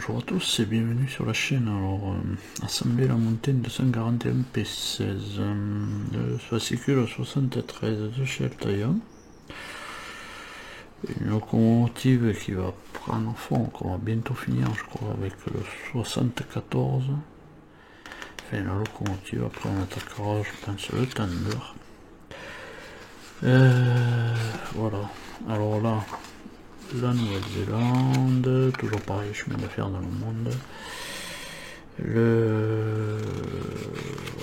Bonjour à tous et bienvenue sur la chaîne. Alors, assembler la montée de 141 P16 de fascicule 73 de chez Altaïa. Une locomotive qui va prendre fond, qu'on va bientôt finir, je crois, avec le 74. Enfin, la locomotive, après on attaquera, je pense, le tender. Voilà. Alors là, la Nouvelle-Zélande, toujours pareil, chemin d'affaires dans le monde.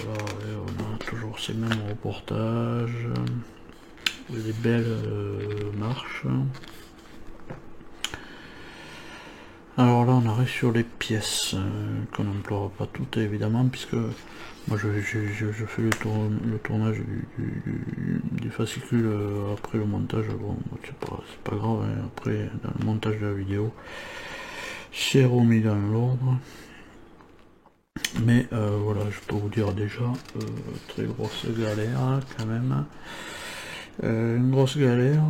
Voilà, on a toujours ces mêmes reportages, des belles marches. Alors là on arrive sur les pièces qu'on n'emploiera pas toutes évidemment, puisque moi je fais le tournage du fascicule après le montage. Bon, c'est pas grave, hein. Après dans le montage de la vidéo c'est remis dans l'ordre. Mais voilà, je peux vous dire déjà, très grosse galère quand même. Une grosse galère.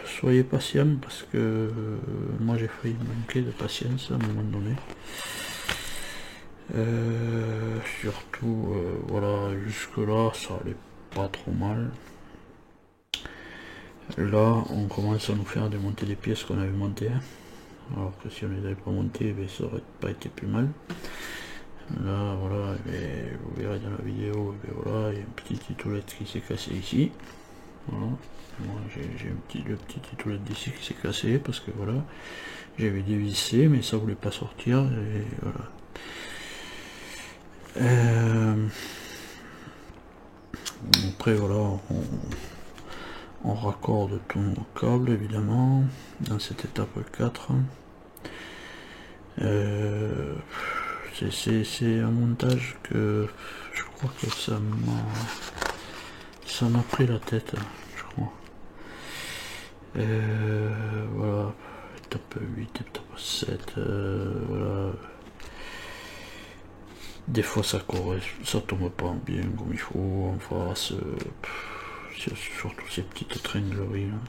Soyez patient parce que moi j'ai failli manquer de patience à un moment donné. Surtout, voilà, jusque là ça allait pas trop mal. Là, on commence à nous faire démonter des pièces qu'on avait montées. Alors que si on les avait pas montées, ben, ça aurait pas été plus mal. Là, voilà, vous verrez dans la vidéo, voilà, il y a une petite titoulette qui s'est cassée ici. Voilà, moi j'ai le petit titoulette d'ici qui s'est cassé parce que voilà, j'avais dévissé, mais ça voulait pas sortir, et voilà. Après, voilà, on raccorde tous nos câbles évidemment dans cette étape 4. C'est un montage que je crois que ça m'a pris la tête, je crois. Voilà, étape 8, étape 7, voilà. Des fois ça tombe pas bien comme il faut en face, surtout ces petites tringleries là.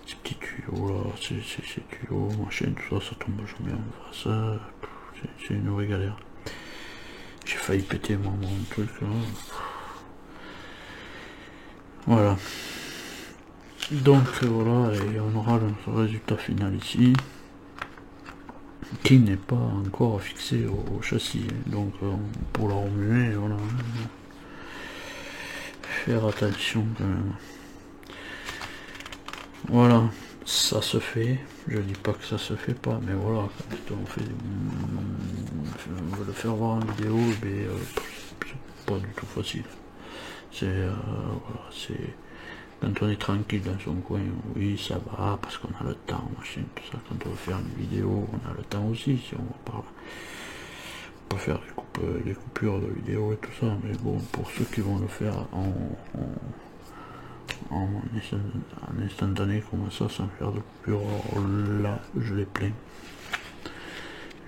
Ces petits tuyaux là, ces tuyaux, machin, tout ça, ça tombe jamais en face, c'est une vraie galère. J'ai failli péter mon truc là. Voilà. Donc voilà, et on aura le résultat final ici, qui n'est pas encore fixé au châssis. Donc pour la remuer, voilà. Faire attention quand même. Voilà, ça se fait. Je dis pas que ça se fait pas, mais voilà, quand on veut le faire voir en vidéo, mais c'est pas du tout facile. C'est voilà, c'est quand on est tranquille dans son coin, oui ça va parce qu'on a le temps, machin, tout ça. Quand on veut faire une vidéo, on a le temps aussi, si on va parler. On peut faire des coupures de vidéo et tout ça, mais bon, pour ceux qui vont le faire en instantané comme ça, sans faire de coupure, là je les plains.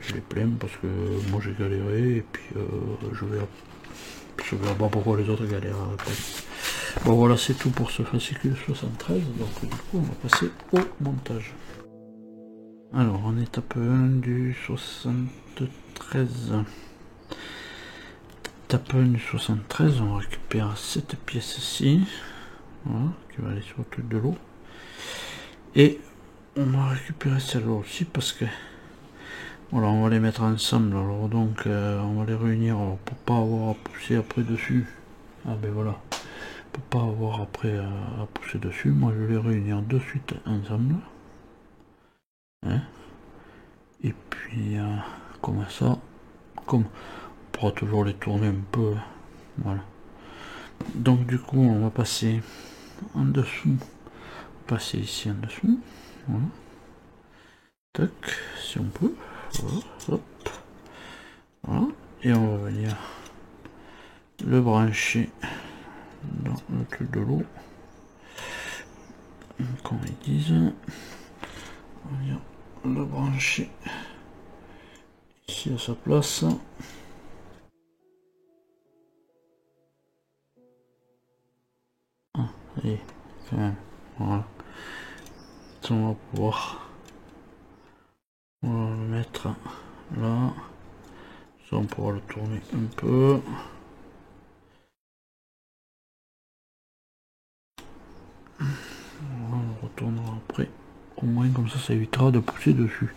Je les plains parce que moi j'ai galéré, et puis je vais voir pourquoi les autres galèrent après. Bon voilà, c'est tout pour ce fascicule 73, donc du coup on va passer au montage. Alors en étape 1 du 73. Étape 1 du 73, on récupère cette pièce-ci, voilà, qui va aller sur le truc de l'eau. Et on va récupérer celle-là aussi parce que voilà, on va les mettre ensemble. Alors donc on va les réunir, alors, pour pas avoir à pousser après dessus. Ah ben voilà, pour pas avoir après à pousser dessus, moi je vais les réunir de suite ensemble. Hein, et puis comme ça, comme on pourra toujours les tourner un peu. Voilà. Donc du coup on va passer en dessous, passer ici en dessous. Voilà. Tac, si on peut. Voilà, hop. Voilà. Et on va venir le brancher dans le truc de l'eau. Comme ils disent. On va venir le brancher ici à sa place. Ah, allez, quand même. Voilà. On va pouvoir le mettre là. Ça, on pourra le tourner un peu. On le retournera après. Au moins, comme ça évitera de pousser dessus.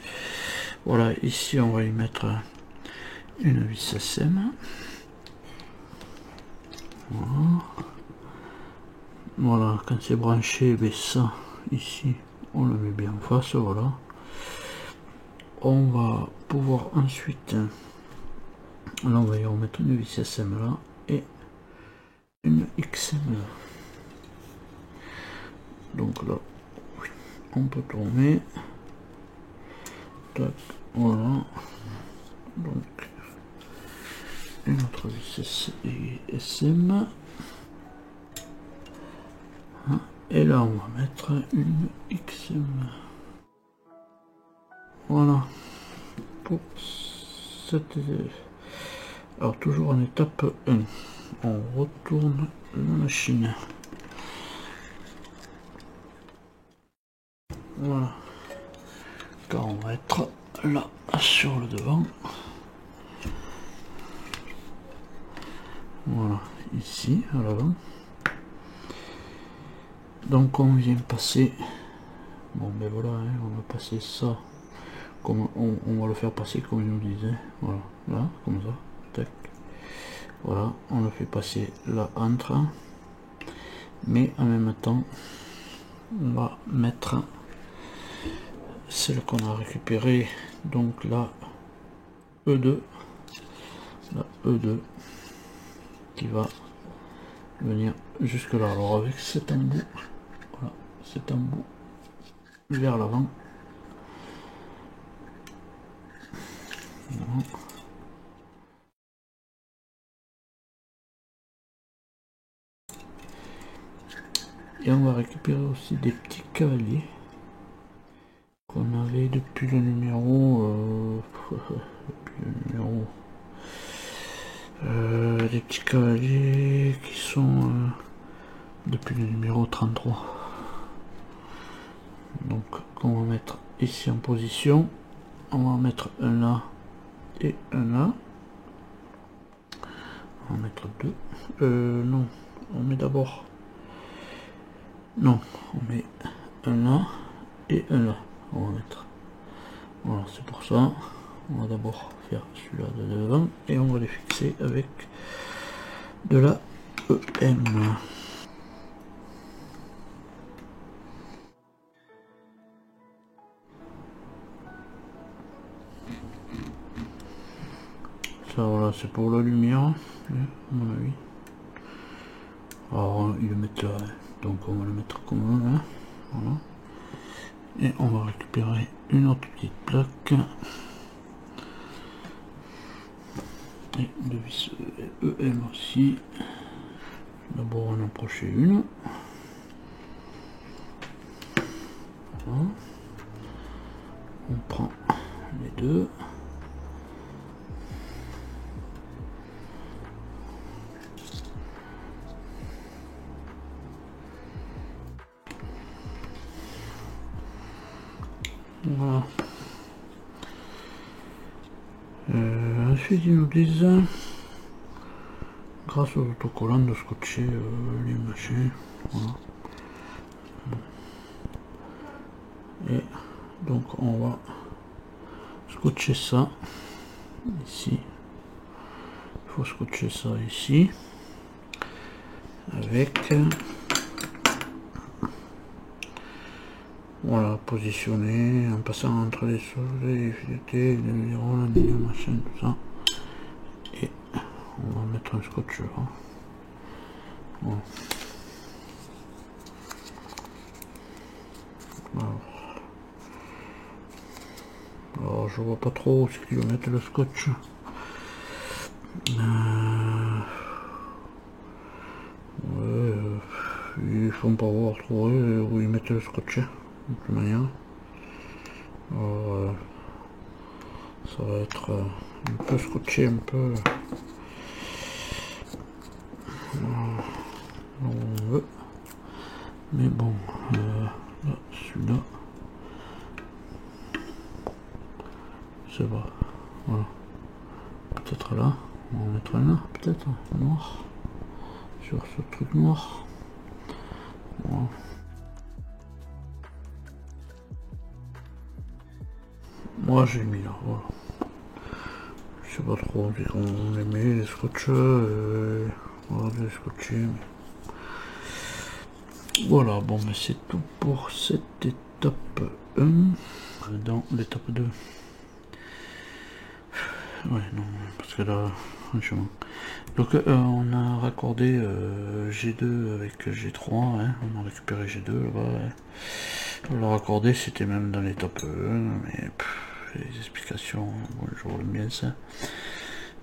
Voilà, ici, on va y mettre une vis SM. Voilà. Voilà, quand c'est branché, ben ça, ici, on le met bien en face, voilà. On va pouvoir ensuite, là, on va y remettre une vis SM là, et une XM là. Donc là, on peut tourner. Tac, voilà. Donc, une autre vis SM. Et là, on va mettre une XM. Voilà. Pour cette... Alors, toujours en étape 1. On retourne la machine. Voilà. Quand on va être là, sur le devant. Voilà, ici, à l'avant. Donc, on vient passer... Bon, ben voilà, hein, on va passer ça. Comme on va le faire passer comme il nous disait. Voilà, là, comme ça. Tac. Voilà, on le fait passer là entre. Mais en même temps, on va mettre celle qu'on a récupérée. Donc là, E2. La E2 qui va venir jusque là. Alors avec cet embout, voilà, cet embout vers l'avant. Voilà. Et on va récupérer aussi des petits cavaliers qu'on avait depuis le numéro des petits cavaliers qui sont depuis le numéro 33. Donc on va mettre ici en position, on va en mettre un là et un là. On va mettre deux. Non, on met d'abord. Non, on met un là et un là. On va mettre. Voilà, c'est pour ça. On va d'abord faire celui-là de devant et on va les fixer avec de la EM. Ça, voilà, c'est pour la lumière, à mon avis. Alors, ils le mettent là, donc on va le mettre comme là. Voilà. Et on va récupérer une autre petite plaque. Et de vis EM aussi. D'abord on en approcher une. Voilà. On prend les deux. Voilà. Ensuite ils nous disent, grâce aux autocollants, de scotcher les machins. Voilà. Et donc on va scotcher ça ici. Il faut scotcher ça ici avec, voilà, positionner en passant entre les soldats, les filetés, les ailerons, les machins, tout ça. Et on va mettre un scotch là. Voilà. Alors je vois pas trop où c'est qu'ils vont mettre le scotch. Ouais, ils font pas voir trop où ils mettent le scotch, de toute manière. Alors, ça va être un peu scotché, un peu où on veut. Mais bon, là, celui-là, Je sais pas. Voilà. Peut-être là. On va mettre un là, peut-être. Noir. Sur ce truc noir. Voilà. Moi j'ai mis là, voilà. Je sais pas trop, on les met, les scotch, voilà, les scotchés. Voilà, bon, mais c'est tout pour cette étape 1. Dans l'étape 2. Ouais, non, parce que là, franchement. Donc, on a raccordé G2 avec G3, hein, on a récupéré G2 là-bas. Hein. On l'a raccordé, c'était même dans l'étape 1, mais les explications, bon, je vois bien ça.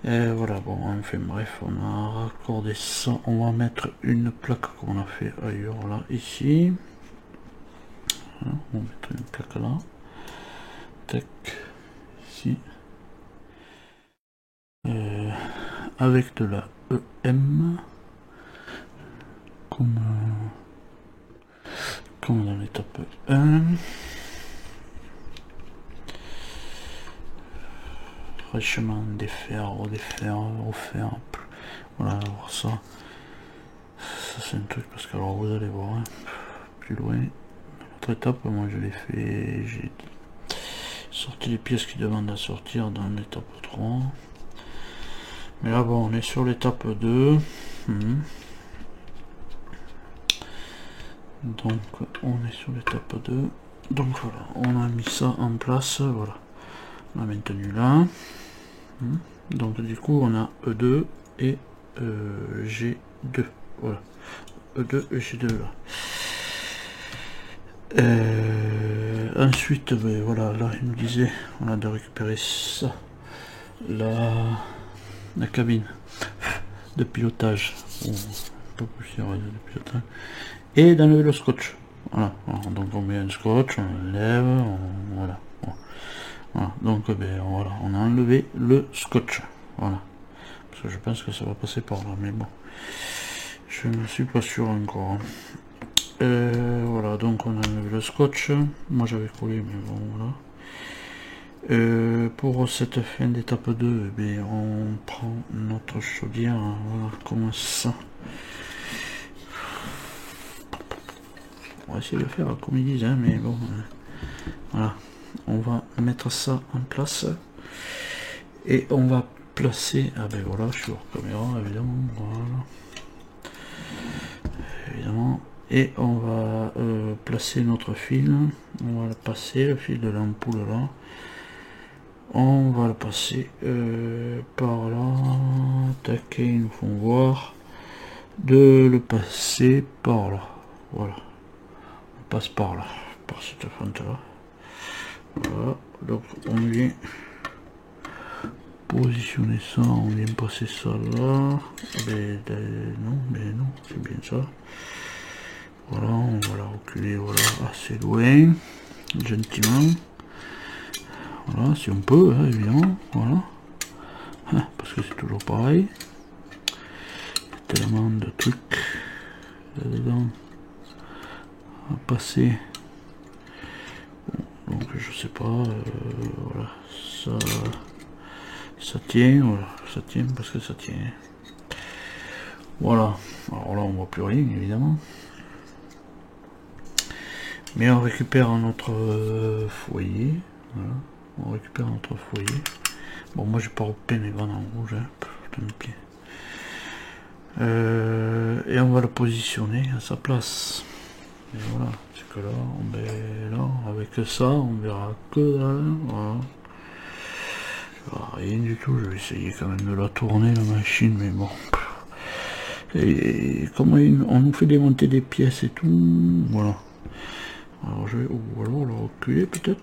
Et voilà, bon, enfin bref, on a raccordé ça. On va mettre une plaque qu'on a fait ailleurs, là, ici. Voilà, on va mettre une plaque là. Tac, ici. Avec de la EM. Comme dans l'étape 1. Fraîchement défaire, redéfaire, refaire. Voilà, alors ça c'est un truc parce que alors vous allez voir hein, plus loin. L'autre étape, moi je l'ai fait, j'ai sorti les pièces qui demandent à sortir dans l'étape 3. Mais là bon, on est sur l'étape 2. Donc on est sur l'étape 2. Donc voilà, on a mis ça en place, voilà. On a maintenu là. Donc du coup on a E2 et G2. Voilà. E2 et G2 là. Ensuite, ben, voilà, là il me disait on a de récupérer ça. La cabine de pilotage. Bon, pas poussière de pilotage. Et d'enlever le scotch. Voilà. Alors, donc on met un scotch, on enlève, voilà. Voilà, donc ben, voilà, on a enlevé le scotch, voilà, parce que je pense que ça va passer par là, mais bon, je ne suis pas sûr encore. Voilà, donc on a enlevé le scotch, moi j'avais collé, mais bon, voilà. Pour cette fin d'étape 2, ben, on prend notre chaudière, voilà, comme ça. On va essayer de faire comme ils disent, hein, mais bon, voilà. On va mettre ça en place et on va placer, ah ben voilà, je suis hors caméra évidemment, voilà, évidemment, et on va placer notre fil, on va le passer, le fil de l'ampoule là, on va le passer par là, tac, ils nous font voir de le passer par là, voilà, on passe par là, par cette fente là. Voilà, donc on vient positionner ça, on vient passer ça là, mais non, c'est bien ça. Voilà, on va la reculer, voilà, assez loin, gentiment. Voilà, si on peut, hein, évidemment, voilà. Hein, parce que c'est toujours pareil. Il y a tellement de trucs là-dedans à passer. Donc je sais pas, voilà, ça tient, voilà, ça tient parce que ça tient. Voilà, alors là on voit plus rien évidemment. Mais on récupère notre foyer, voilà, on récupère notre foyer. Bon moi j'ai pas repeint mes bandes en rouge, hein, putain de pied. Et on va le positionner à sa place. Et voilà, c'est que là, avec ça, on verra que dalle, voilà. Rien du tout, je vais essayer quand même de la tourner la machine, mais bon. Et comment on nous fait démonter des pièces et tout, voilà. Alors je vais, ou alors la reculer peut-être.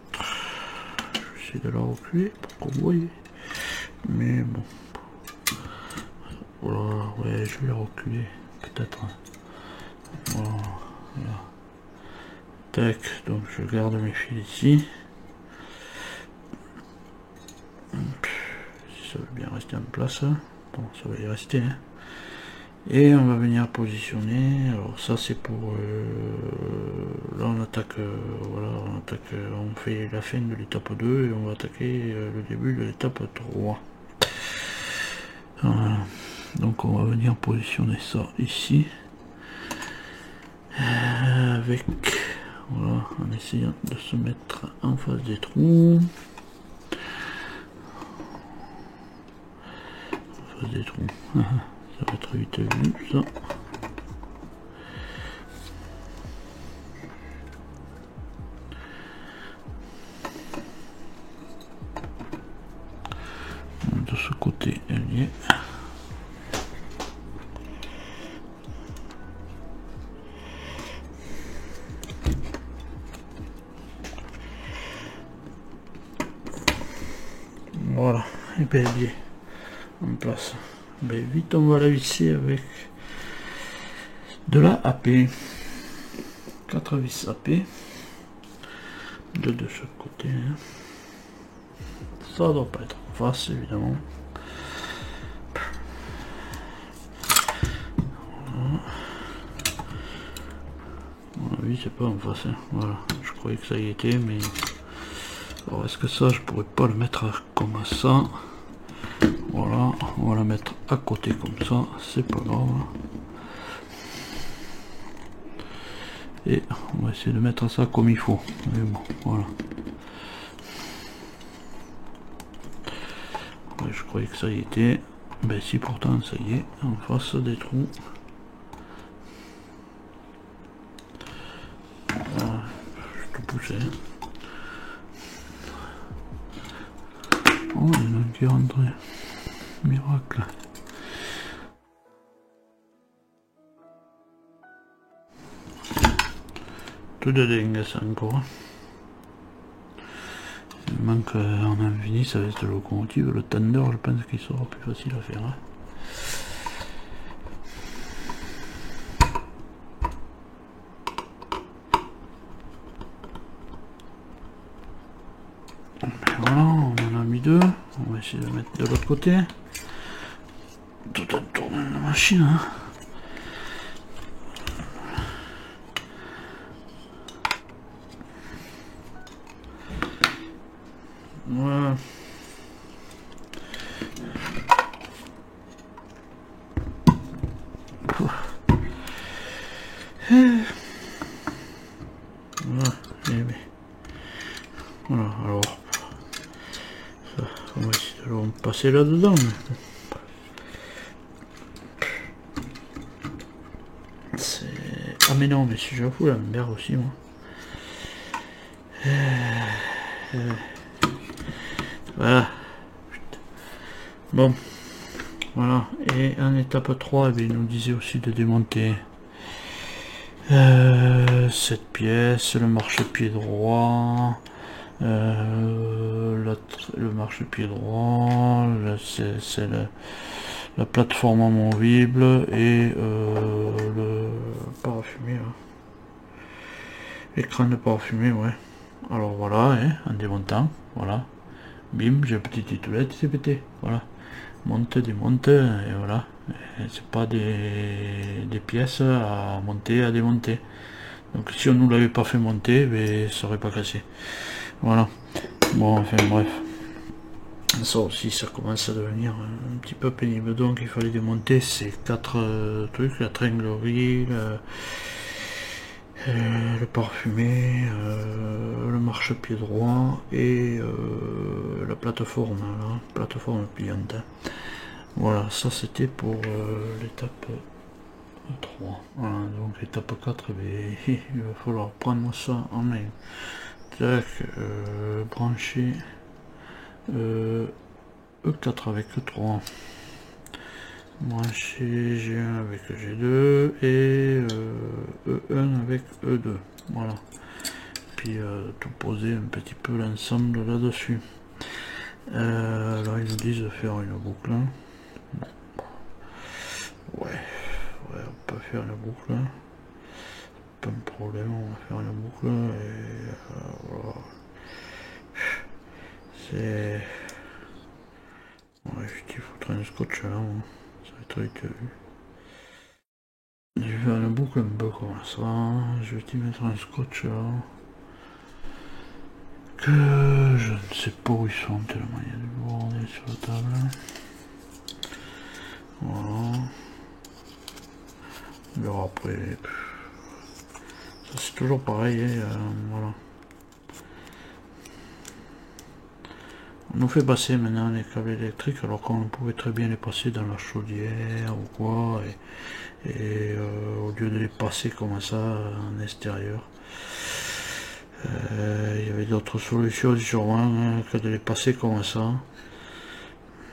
Je vais essayer de la reculer pour qu'on voie. Mais bon. Voilà, ouais, je vais la reculer, peut-être. Voilà, voilà. Tac, donc je garde mes fils ici. Si ça veut bien rester en place, bon ça va y rester. Hein. Et on va venir positionner. Alors ça c'est pour là on attaque voilà, on attaque, on fait la fin de l'étape 2 et on va attaquer le début de l'étape 3. Voilà. Donc on va venir positionner ça ici avec, voilà, en essayant de se mettre en face des trous. En face des trous. Ça va être vite vu ça. De ce côté elle y est. Voilà, et bien elle y est en place. Ben, vite on va la visser avec de la AP. 4 vis AP. Deux de chaque côté. Ça doit pas être en face évidemment. Oui, c'est pas en face. Hein. Voilà, je croyais que ça y était, mais alors est-ce que ça je pourrais pas le mettre comme ça? Voilà, on va la mettre à côté comme ça, c'est pas grave. Et on va essayer de mettre ça comme il faut. Mais bon, voilà. Ouais, je croyais que ça y était. Ben si, pourtant ça y est, en face des trous. Voilà, je te poussais. Oh, il y en a un qui est rentré. Miracle. Tout de dingue ça encore. Il manque en infini, ça va être le locomotive. Le tender, je pense qu'il sera plus facile à faire. Hein. Voilà, on en a mis deux. On va essayer de mettre de l'autre côté. Tout en tournant la machine. Hein. Voilà. Voilà, voilà, alors ça, on va essayer de le passer là-dedans. C'est... Ah mais non, mais si je fous la merde aussi moi. Voilà. Bon. Voilà. Et en étape 3, eh bien, il nous disait aussi de démonter cette pièce, le marchepied droit, le marchepied droit, c'est la plateforme amovible et le parafumé. L'écran de parafumé, ouais. Alors voilà, hein, en démontant, voilà. Bim, j'ai une petite titulette, c'est pété, voilà. Monte, démonte, et voilà. C'est pas des pièces à monter, à démonter. Donc si on nous l'avait pas fait monter, ben, ça aurait pas cassé. Voilà. Bon, enfin bref. Ça aussi, ça commence à devenir un petit peu pénible. Donc il fallait démonter ces 4 trucs, la tringlerie, le parfumé, le marchepied droit et la plateforme, là, plateforme pliante. Voilà, ça c'était pour l'étape 3. Voilà, donc l'étape 4, eh bien, il va falloir prendre ça en main. Tac, brancher E4 avec E3. Brancher G1 avec G2 et E1 avec E2. Voilà. Puis tout poser un petit peu l'ensemble là-dessus. Alors ils nous disent de faire une boucle. Ouais, on peut faire une boucle. Pas de problème, on va faire une boucle. Et voilà. C'est... Ouais, il faudrait un scotch là, ça va être vite vu. boucle un peu comme ça. Je vais t'y mettre un scotch là. Que je ne sais pas où ils sont tellement il y a du bordel sur la table. Voilà. Alors après, ça c'est toujours pareil. Voilà. On nous fait passer maintenant les câbles électriques alors qu'on pouvait très bien les passer dans la chaudière ou quoi, et au lieu de les passer comme ça en extérieur, il y avait d'autres solutions sûrement que de les passer comme ça.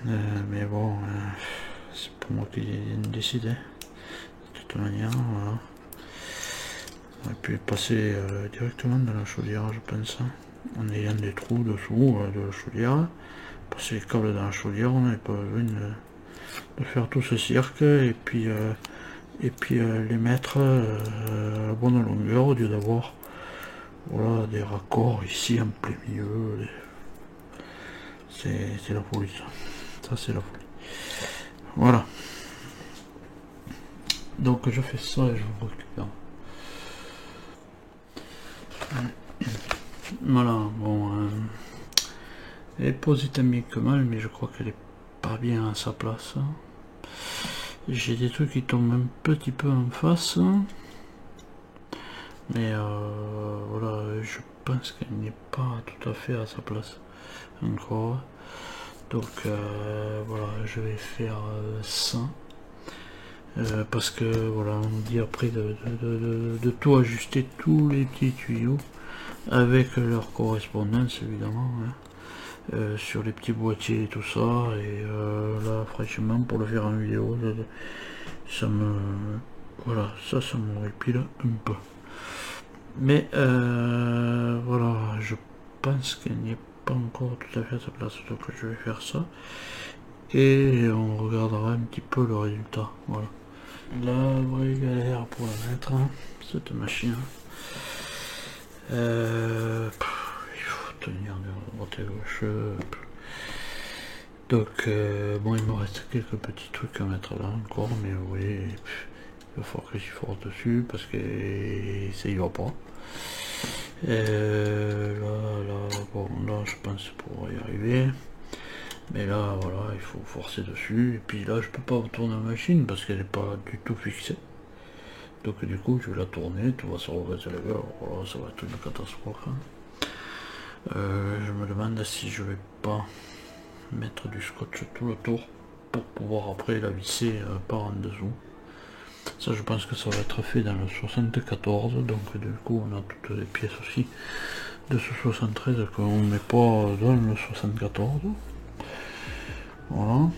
Mais bon, c'est pas moi qui décide, hein. De toute manière, voilà. On aurait pu les passer directement dans la chaudière, je pense, en ayant des trous dessous de la chaudière. Passer les câbles dans la chaudière, on n'avait pas besoin de faire tout ce cirque, et puis les mettre à la bonne longueur au lieu d'avoir, voilà, des raccords ici en plein milieu. C'est la folie, ça c'est la folie. Voilà, donc je fais ça et je vous récupère. Voilà, bon, elle est posée tant bien que mal, mais je crois qu'elle est pas bien à sa place. J'ai des trucs qui tombent un petit peu en face, mais voilà, je pense qu'elle n'est pas tout à fait à sa place encore. Donc voilà, je vais faire ça. Parce que voilà, on me dit après de tout ajuster, tous les petits tuyaux avec leur correspondance évidemment, hein, sur les petits boîtiers et tout ça. Et là franchement, pour le faire en vidéo, ça me, voilà, ça m'horripile un peu. Mais voilà, je pense qu'elle n'y est pas encore tout à fait à sa place, donc je vais faire ça et on regardera un petit peu le résultat. Voilà. La vraie galère pour la mettre, hein, cette machine. Il faut tenir de droite à gauche. Donc bon, il me reste quelques petits trucs à mettre là encore, mais vous voyez, il va falloir que j'y force dessus parce que ça y va pas. Là, bon, là je pense pouvoir y arriver. Mais là, voilà, il faut forcer dessus. Et puis là, je peux pas tourner la machine parce qu'elle n'est pas du tout fixée. Donc du coup, je vais la tourner, tout va se rebaisser la gueule. Voilà, ça va être une catastrophe. Hein. Je me demande si je vais pas mettre du scotch tout le tour pour pouvoir après la visser par en dessous. Ça, je pense que ça va être fait dans le 74. Donc du coup, on a toutes les pièces aussi de ce 73 qu'on met pas dans le 74. Voilà.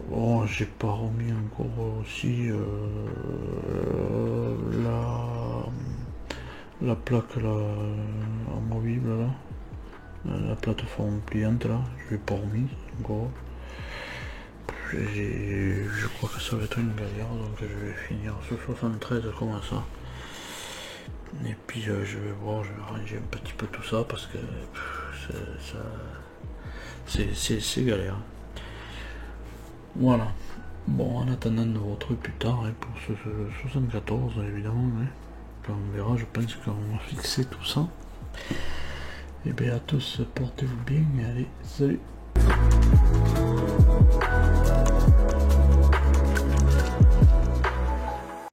Bon, j'ai pas remis encore aussi la plaque là, amovible là, la plateforme pliante là, je l'ai pas remis encore. Je crois que ça va être une galère, donc je vais finir ce 73 comme ça. Et puis je vais voir, je vais ranger un petit peu tout ça parce que c'est galère. Voilà. Bon, en attendant de vous retrouver plus tard, hein, pour ce 74 évidemment, hein. On verra, je pense qu'on va fixer tout ça. Et bien à tous, portez-vous bien, allez, salut.